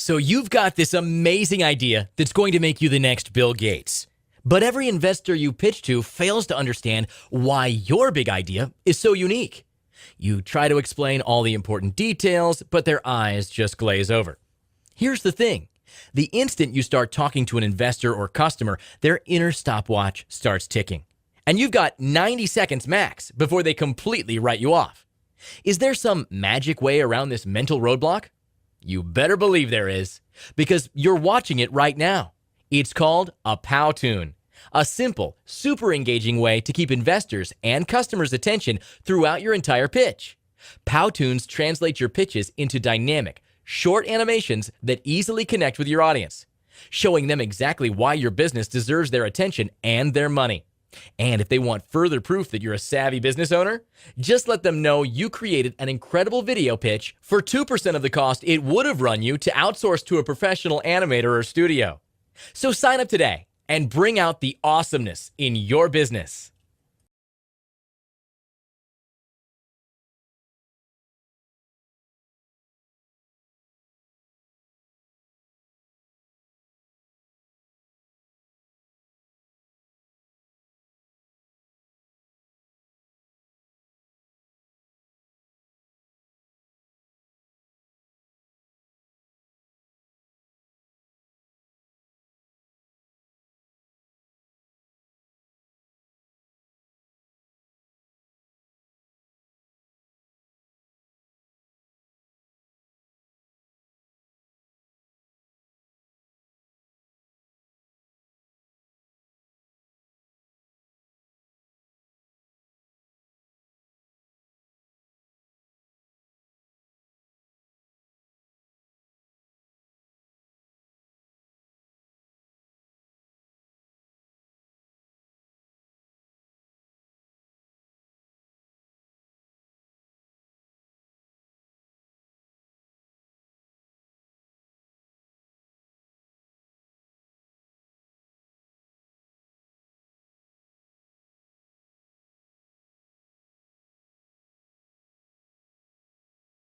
So you've got this amazing idea that's going to make you the next Bill Gates. But every investor you pitch to fails to understand why your big idea is so unique. You try to explain all the important details, but their eyes just glaze over. Here's the thing. The instant you start talking to an investor or customer, their inner stopwatch starts ticking. And you've got 90 seconds max before they completely write you off. Is there some magic way around this mental roadblock? You better believe there is, because you're watching it right now. It's called a Powtoon, a simple, super engaging way to keep investors and customers' attention throughout your entire pitch. Powtoons translate your pitches into dynamic, short animations that easily connect with your audience, showing them exactly why your business deserves their attention and their money. And if they want further proof that you're a savvy business owner, just let them know you created an incredible video pitch for 2% of the cost it would have run you to outsource to a professional animator or studio. So sign up today and bring out the awesomeness in your business.